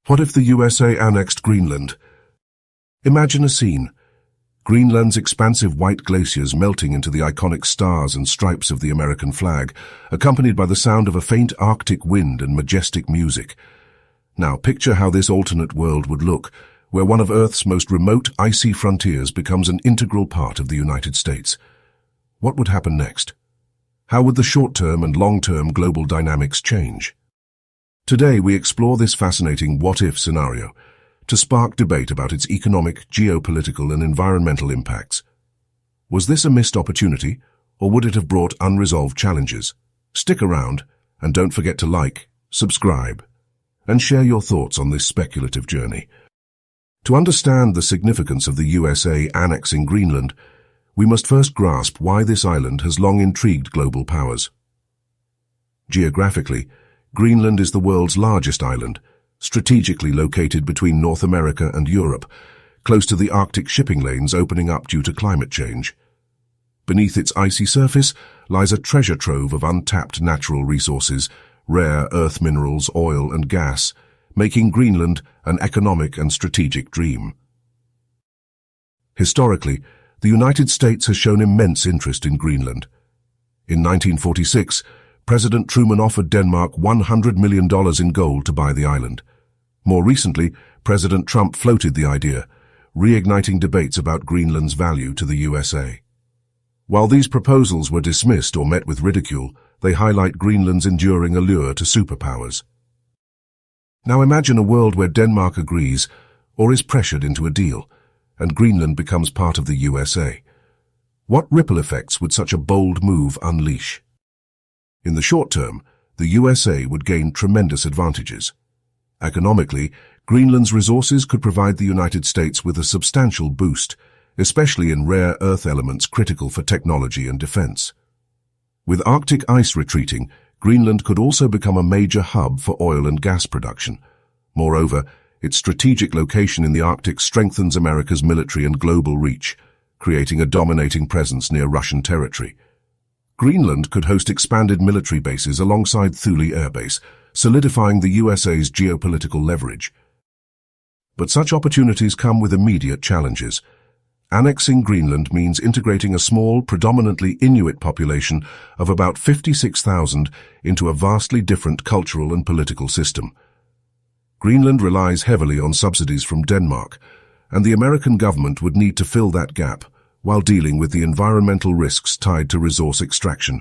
What if the USA annexed Greenland? Imagine a scene. Greenland's expansive white glaciers melting into the iconic stars and stripes of the American flag, accompanied by the sound of a faint Arctic wind and majestic music. Now picture how this alternate world would look, where one of Earth's most remote icy frontiers becomes an integral part of the United States. What would happen next? How would the short-term and long-term global dynamics change? Today we explore this fascinating what-if scenario to spark debate about its economic, geopolitical and environmental impacts. Was this a missed opportunity, or would it have brought unresolved challenges? Stick around, and don't forget to like, subscribe, and share your thoughts on this speculative journey. To understand the significance of the USA annexing Greenland, we must first grasp why this island has long intrigued global powers. Geographically, Greenland is the world's largest island, strategically located between North America and Europe, close to the Arctic shipping lanes opening up due to climate change. Beneath its icy surface lies a treasure trove of untapped natural resources, rare earth minerals, oil and gas, making Greenland an economic and strategic dream. Historically, the United States has shown immense interest in Greenland. In 1946, President Truman offered Denmark $100 million in gold to buy the island. More recently, President Trump floated the idea, reigniting debates about Greenland's value to the USA. While these proposals were dismissed or met with ridicule, they highlight Greenland's enduring allure to superpowers. Now imagine a world where Denmark agrees or is pressured into a deal, and Greenland becomes part of the USA. What ripple effects would such a bold move unleash? In the short term, the USA would gain tremendous advantages. Economically, Greenland's resources could provide the United States with a substantial boost, especially in rare earth elements critical for technology and defense. With Arctic ice retreating, Greenland could also become a major hub for oil and gas production. Moreover, its strategic location in the Arctic strengthens America's military and global reach, creating a dominating presence near Russian territory. Greenland could host expanded military bases alongside Thule Air Base, solidifying the USA's geopolitical leverage. But such opportunities come with immediate challenges. Annexing Greenland means integrating a small, predominantly Inuit population of about 56,000 into a vastly different cultural and political system. Greenland relies heavily on subsidies from Denmark, and the American government would need to fill that gap while dealing with the environmental risks tied to resource extraction.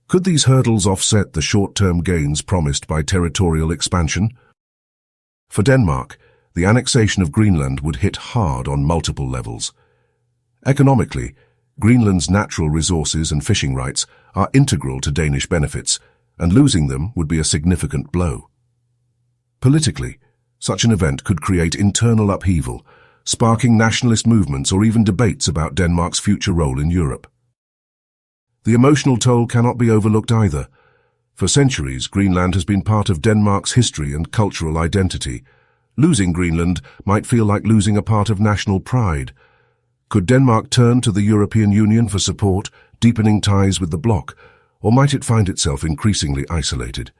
Could these hurdles offset the short-term gains promised by territorial expansion? For Denmark, the annexation of Greenland would hit hard on multiple levels. Economically, Greenland's natural resources and fishing rights are integral to Danish benefits, and losing them would be a significant blow. Politically, such an event could create internal upheaval, sparking nationalist movements or even debates about Denmark's future role in Europe. The emotional toll cannot be overlooked either. For centuries, Greenland has been part of Denmark's history and cultural identity. Losing Greenland might feel like losing a part of national pride. Could Denmark turn to the European Union for support, deepening ties with the bloc, or might it find itself increasingly isolated?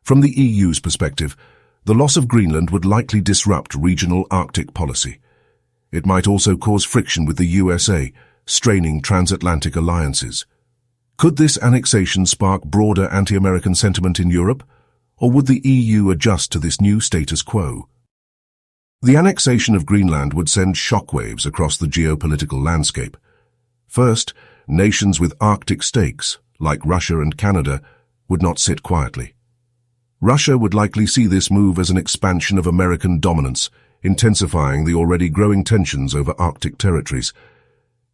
From the EU's perspective, the loss of Greenland would likely disrupt regional Arctic policy. It might also cause friction with the USA, straining transatlantic alliances. Could this annexation spark broader anti-American sentiment in Europe, or would the EU adjust to this new status quo? The annexation of Greenland would send shockwaves across the geopolitical landscape. First, nations with Arctic stakes, like Russia and Canada, would not sit quietly. Russia would likely see this move as an expansion of American dominance, intensifying the already growing tensions over Arctic territories.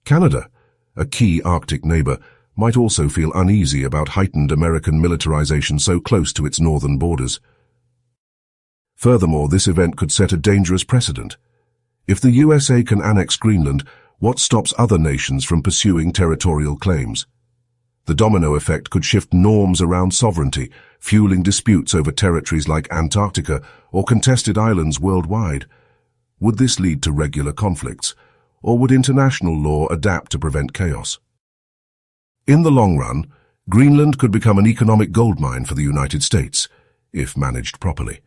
Canada, a key Arctic neighbor, might also feel uneasy about heightened American militarization so close to its northern borders. Furthermore, this event could set a dangerous precedent. If the USA can annex Greenland, what stops other nations from pursuing territorial claims? The domino effect could shift norms around sovereignty, fueling disputes over territories like Antarctica or contested islands worldwide. Would this lead to regular conflicts, or would international law adapt to prevent chaos? In the long run, Greenland could become an economic goldmine for the United States, if managed properly.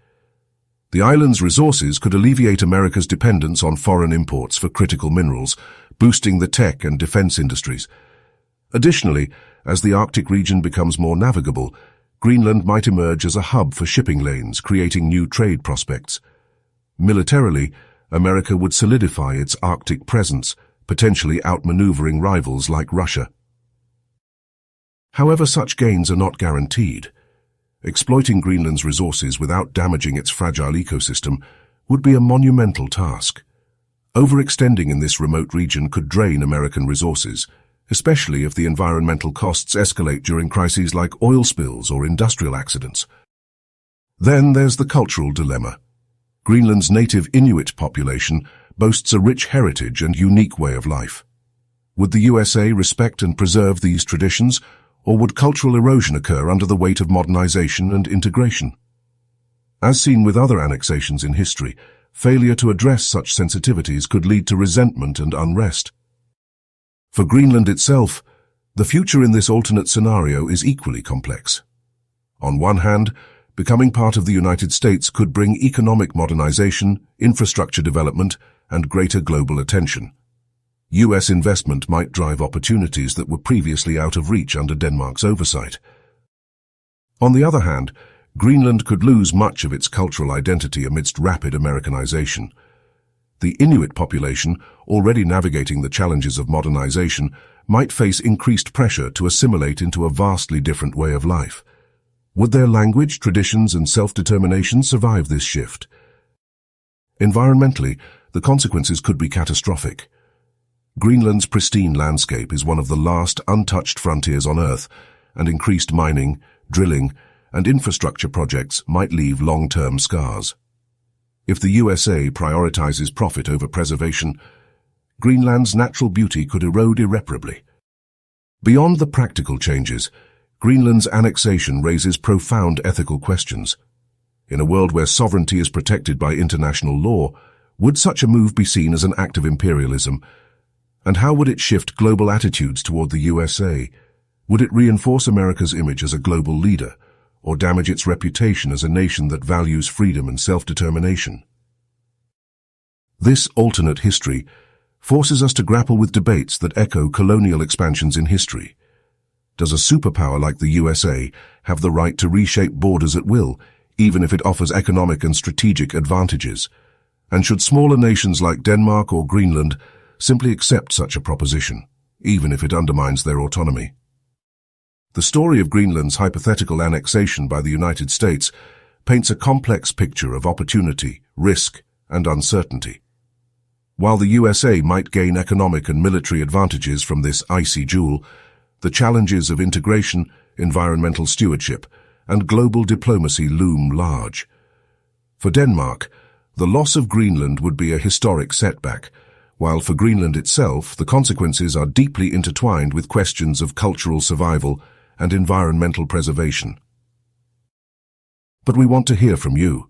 The island's resources could alleviate America's dependence on foreign imports for critical minerals, boosting the tech and defense industries. Additionally, as the Arctic region becomes more navigable, Greenland might emerge as a hub for shipping lanes, creating new trade prospects. Militarily, America would solidify its Arctic presence, potentially outmaneuvering rivals like Russia. However, such gains are not guaranteed. Exploiting Greenland's resources without damaging its fragile ecosystem would be a monumental task. Overextending in this remote region could drain American resources, especially if the environmental costs escalate during crises like oil spills or industrial accidents. Then there's the cultural dilemma. Greenland's native Inuit population boasts a rich heritage and unique way of life. Would the USA respect and preserve these traditions, or would cultural erosion occur under the weight of modernization and integration? As seen with other annexations in history, failure to address such sensitivities could lead to resentment and unrest. For Greenland itself, the future in this alternate scenario is equally complex. On one hand, becoming part of the United States could bring economic modernization, infrastructure development, and greater global attention. US investment might drive opportunities that were previously out of reach under Denmark's oversight. On the other hand, Greenland could lose much of its cultural identity amidst rapid Americanization. The Inuit population, already navigating the challenges of modernization, might face increased pressure to assimilate into a vastly different way of life. Would their language, traditions, and self-determination survive this shift? Environmentally, the consequences could be catastrophic. Greenland's pristine landscape is one of the last untouched frontiers on Earth, and increased mining, drilling, and infrastructure projects might leave long-term scars. If the USA prioritizes profit over preservation, Greenland's natural beauty could erode irreparably. Beyond the practical changes, Greenland's annexation raises profound ethical questions. In a world where sovereignty is protected by international law, would such a move be seen as an act of imperialism? And how would it shift global attitudes toward the USA? Would it reinforce America's image as a global leader, or damage its reputation as a nation that values freedom and self-determination? This alternate history forces us to grapple with debates that echo colonial expansions in history. Does a superpower like the USA have the right to reshape borders at will, even if it offers economic and strategic advantages? And should smaller nations like Denmark or Greenland simply accept such a proposition, even if it undermines their autonomy? The story of Greenland's hypothetical annexation by the United States paints a complex picture of opportunity, risk, and uncertainty. While the USA might gain economic and military advantages from this icy jewel, the challenges of integration, environmental stewardship, and global diplomacy loom large. For Denmark, the loss of Greenland would be a historic setback, while for Greenland itself, the consequences are deeply intertwined with questions of cultural survival and environmental preservation. But we want to hear from you,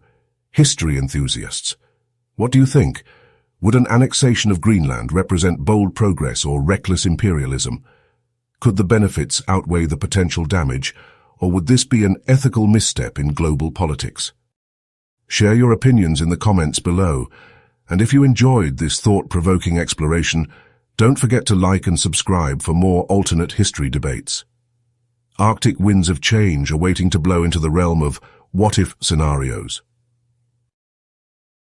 history enthusiasts. What do you think? Would an annexation of Greenland represent bold progress or reckless imperialism? Could the benefits outweigh the potential damage, or would this be an ethical misstep in global politics? Share your opinions in the comments below, and if you enjoyed this thought-provoking exploration, don't forget to like and subscribe for more alternate history debates. Arctic winds of change are waiting to blow into the realm of what-if scenarios.